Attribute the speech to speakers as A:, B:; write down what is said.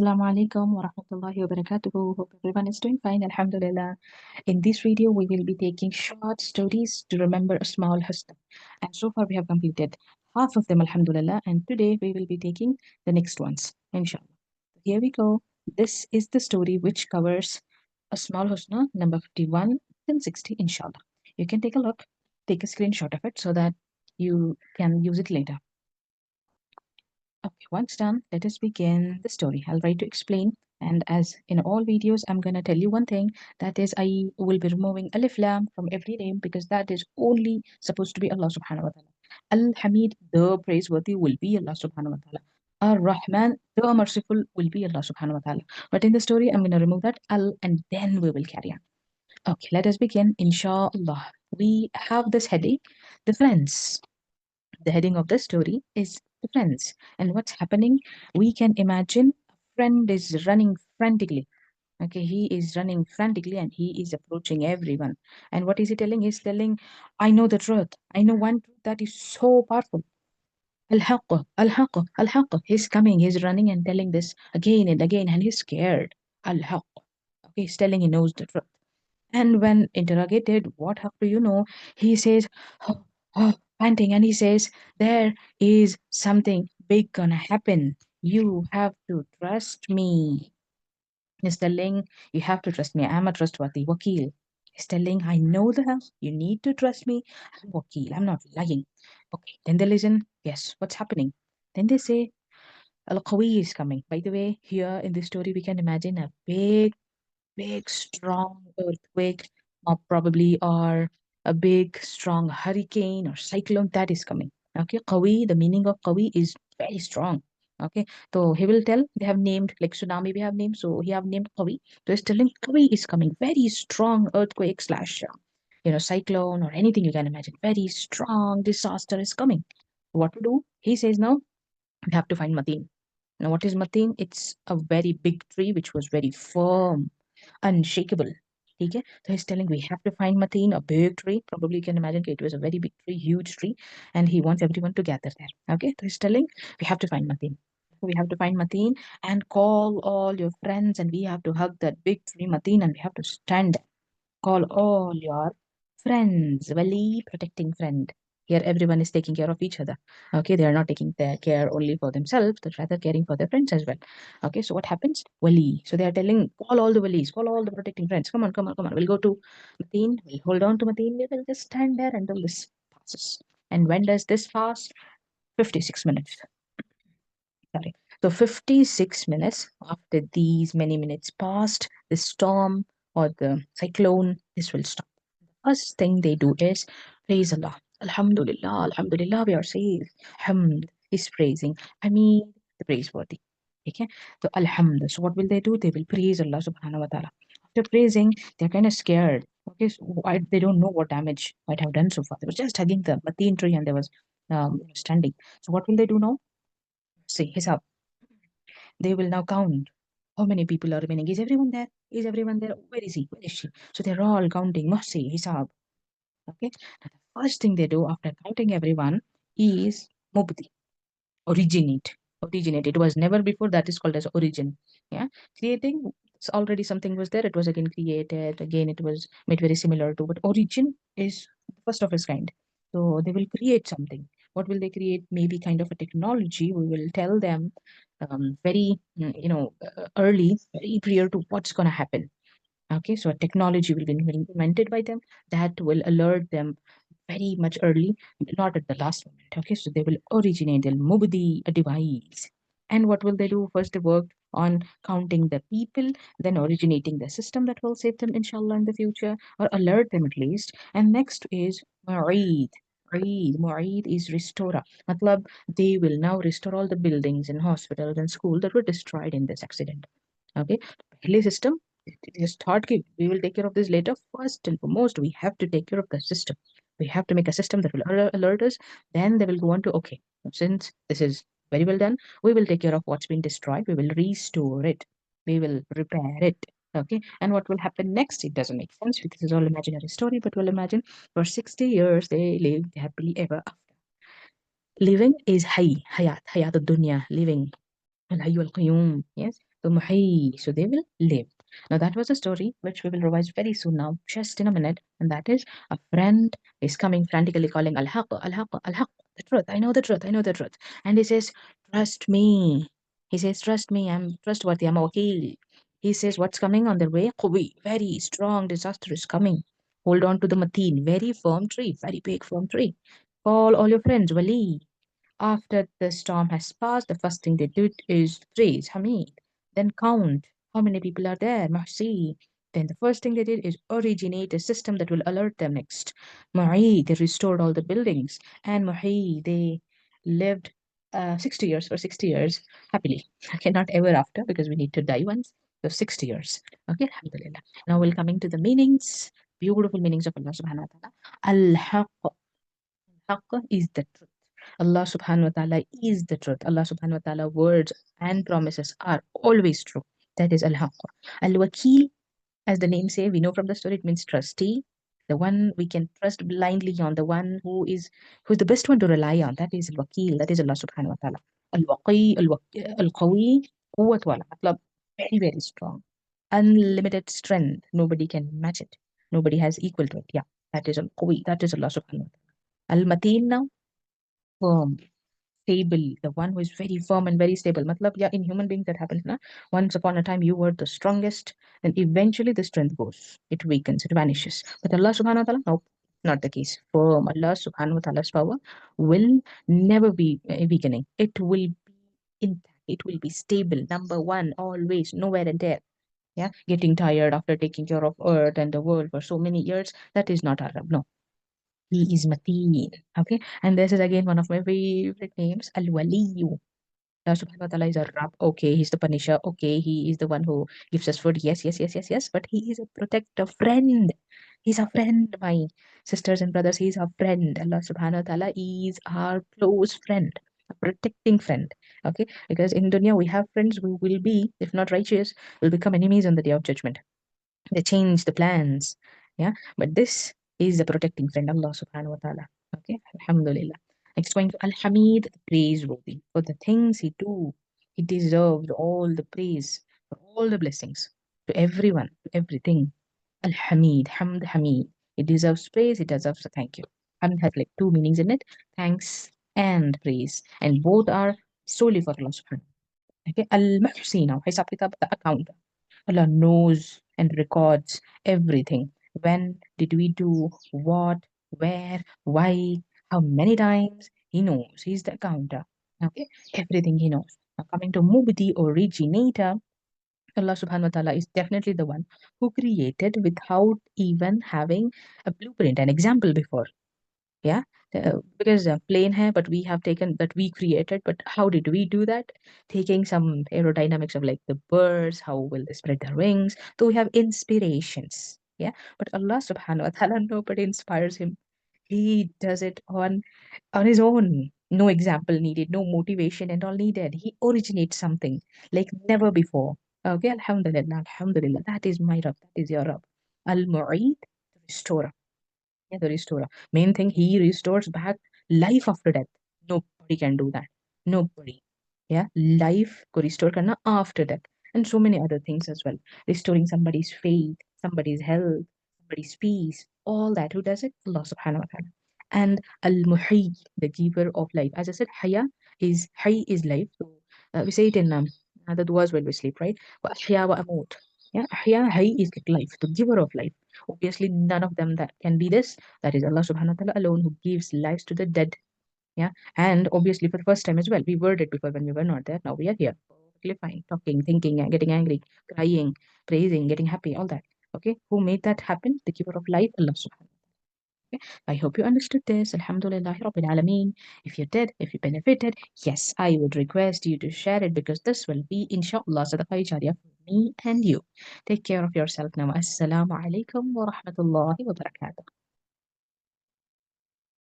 A: Assalamu alaikum wa rahmatullahi wa barakatuhu. Hope everyone is doing fine, alhamdulillah. In this video, we will be taking short stories to remember Asma al-Husna. And so far, we have completed half of them, alhamdulillah. And today, we will be taking the next ones, inshallah. Here we go. This is the story which covers Asma al-Husna, number 51 till 60, inshallah. You can take a look, take a screenshot of it so that you can use it later. Okay, once done, let us begin the story. I'll try to explain. And as in all videos, I'm going to tell you one thing. That is, I will be removing Alif Lam from every name because that is only supposed to be Allah subhanahu wa ta'ala. Al-Hamid, the praiseworthy, will be Allah subhanahu wa ta'ala. Ar-Rahman, the merciful, will be Allah subhanahu wa ta'ala. But in the story, I'm going to remove that Al and then we will carry on. Okay, let us begin. Inshallah. We have this heading, the friends. The heading of the story is the friends. And what's happening? We can imagine a friend is running frantically. Okay, he is running frantically and he is approaching everyone. And what is he telling? He's telling, I know the truth. I know one truth that is so powerful. Al-Haqq, Al-Haqq, Al-Haqq. He's coming, he's running and telling this again and again, and he's scared. Al-Haqq. Okay, he's telling he knows the truth. And when interrogated, what haqq do you know? He says, oh, oh, panting, and he says, there is something big gonna happen. You have to trust me. He's telling, you have to trust me. I'm a trustworthy wakil. He's telling, I know the hell. You need to trust me. I'm wakil. I'm not lying. Okay, then they listen. Yes, what's happening? Then they say, Al-Qawi is coming. By the way, here in this story, we can imagine a big, strong earthquake, or probably or a big, strong hurricane or cyclone that is coming. Okay, Qawi, the meaning of Qawi is very strong. Okay, so he will tell they have named like tsunami, we have named, so he have named Qawi. So he's telling Qawi is coming, very strong earthquake slash cyclone or anything you can imagine. Very strong disaster is coming. What to do? He says now we have to find Mateen. Now, what is Mateen? It's a very big tree which was very firm, unshakable. Okay, so he's telling we have to find Mateen, a big tree. Probably you can imagine it was a very big tree, huge tree, and he wants everyone to gather there. Okay, so he's telling we have to find Mateen. We have to find Mateen and call all your friends, and we have to hug that big tree Mateen, and we have to stand there. Call all your friends, Wali, protecting friend. Here, everyone is taking care of each other. Okay, they are not taking their care only for themselves, but rather caring for their friends as well. Okay, so what happens? Wali. So they are telling, call all the Walis, call all the protecting friends. Come on, come on, come on. We'll go to Mateen. We'll hold on to Mateen. We will just stand there until this passes. And when does this pass? 56 minutes. Sorry. So 56 minutes after these many minutes passed, the storm or the cyclone, this will stop. First thing they do is praise Allah. Alhamdulillah, Alhamdulillah, we are safe. Hamd is praising. Hamid, the praiseworthy. Okay, so Alhamd. So what will they do? They will praise Allah subhanahu wa ta'ala. After praising, they're kind of scared. Okay, so they don't know what damage might have done so far. They were just hugging the mateen tree and they was standing. So what will they do now? See, hisab. They will now count how many people are remaining. Is everyone there? Is everyone there? Where is he? Where is she? So they're all counting. Mahsi, hisab. Okay. Now, the first thing they do after counting everyone is mubdi, originate. Originate. It was never before. That is called as origin. Yeah. Creating. It's already something was there. It was again created. Again, it was made very similar to. But origin is the first of its kind. So they will create something. What will they create? Maybe kind of a technology. We will tell them very, early, very prior to what's going to happen. Okay, so a technology will be implemented by them that will alert them very much early, not at the last moment. Okay, so they will originate, they'll move the device. And what will they do? First, they work on counting the people, then originating the system that will save them, inshallah, in the future, or alert them at least. And next is Mu'eed. Mu'eed is restorer. Matlab, they will now restore all the buildings and hospitals and schools that were destroyed in this accident. Okay, Pehले system, just thought कि we will take care of this later. First and foremost, we have to take care of the system. We have to make a system that will alert us. Then they will go on to, okay, since this is very well done, we will take care of what's been destroyed. We will restore it. We will repair it. Okay, and what will happen next? It doesn't make sense. This is all imaginary story, but we'll imagine for 60 years they lived happily ever after. Living is hayat al-dunya, living. Al-hayy al-qayyum, yes. So Muhay, so they will live. Now that was a story which we will revise very soon now, just in a minute, and that is a friend is coming frantically calling Al-Haq, Al-Haq, Al-Haq, the truth, I know the truth, I know the truth. And he says, trust me. He says, trust me, I'm trustworthy, I'm okay. He says, what's coming on the way? Qawi, very strong disaster is coming. Hold on to the mateen, very firm tree, very big firm tree. Call all your friends, Wali. After the storm has passed, the first thing they do is praise Hamid. Then count how many people are there, Mahsi. Then the first thing they did is originate a system that will alert them next. Mu'i, they restored all the buildings. And Muhi, they lived 60 years, for 60 years happily. Okay, not ever after because we need to die once. So 60 years. Okay, alhamdulillah. Now we're coming to the meanings, beautiful meanings of Allah subhanahu wa ta'ala. Al-Haqq. Haqq is the truth. Allah subhanahu wa ta'ala is the truth. Allah subhanahu wa ta'ala words and promises are always true. That is Al-Haqq. Al-Wakil, as the name say, we know from the story, it means trustee. The one we can trust blindly on, the one who's the best one to rely on. That is Al-Wakil. That is Allah subhanahu wa ta'ala. Al-Waqi, Al-Qawi, Quwwat wala. Matlab, very, very strong. Unlimited strength. Nobody can match it. Nobody has equal to it. Yeah, that is Al-Qawi. That is Allah subhanahu wa ta'ala. Al-Mateen now, firm, stable, the one who is very firm and very stable. Matlab, yeah, in human beings that happens, na? Once upon a time you were the strongest, then eventually the strength goes. It weakens, it vanishes. But Allah subhanahu wa ta'ala, no, not the case. Firm, Allah subhanahu wa ta'ala's power will never be weakening. It will be intact. It will be stable. Number one, always, nowhere and there. Yeah, getting tired after taking care of earth and the world for so many years. That is not our Rabb. No, he is Mateen. Okay. And this is again one of my favorite names, Al-Waliyu. Allah subhanahu wa ta'ala is a Rabb. Okay, he's the punisher. Okay, he is the one who gives us food. Yes, yes, yes, yes, yes. But he is a protector friend. He's a friend, my sisters and brothers. He's our friend. Allah subhanahu wa ta'ala is our close friend, a protecting friend. Okay, because in dunya we have friends who will be, if not righteous, will become enemies on the day of judgment. They change the plans. Yeah, but this is the protecting friend, Allah subhanahu wa ta'ala. Okay, alhamdulillah. Next going to Al-Hamid, praiseworthy. For the things he do, he deserves all the praise, for all the blessings, to everyone, to everything. Al-Hamid, Hamd Hamid. He deserves praise, he deserves a thank you. Hamd has like two meanings in it, thanks and praise. And both are solely for Allah subhanahu. Okay, Al-Muhsi now, Hisab Kitab, the account. Allah knows and records everything. When did we do what, where, why, how many times? He knows. He's the accountant. Okay, everything he knows. Now coming to Mubdi, originator, Allah subhanahu wa ta'ala is definitely the one who created without even having a blueprint, an example before. Yeah, because plain hai, but we have taken that we created. But how did we do that? Taking some aerodynamics of like the birds, how will they spread their wings? So we have inspirations. Yeah, but Allah subhanahu wa ta'ala, nobody inspires him. He does it on his own. No example needed, no motivation and all needed. He originates something like never before. Okay, alhamdulillah, alhamdulillah. That is my Rabb, that is your Rabb. Al-Mu'id, the restorer. Yeah, the restorer. Main thing, he restores back life after death. Nobody can do that. Nobody. Yeah, life ko restore karna after death. And so many other things as well. Restoring somebody's faith, somebody's health, somebody's peace, all that. Who does it? Allah subhanahu wa ta'ala. And Al-Muhyi, the giver of life. As I said, Hayy is life. So we say it in the duas when we sleep, right? Wa ahya wa amut. Yeah, ahya, Hayy is like life, the giver of life. Obviously, none of them that can be this. That is Allah subhanahu wa ta'ala alone who gives lives to the dead. Yeah. And obviously for the first time as well. We were dead before when we were not there. Now we are here. Perfectly fine. Talking, thinking, getting angry, crying, praising, getting happy, all that. Okay. Who made that happen? The giver of life, Allah subhanahu. Okay. I hope you understood this. Alhamdulillah Rabbil Alameen. If you did, if you benefited, yes, I would request you to share it because this will be, inshallah, sadaqah jariyah for me and you. Take care of yourself now. Assalamu alaikum wa rahmatullahi wa barakatuh.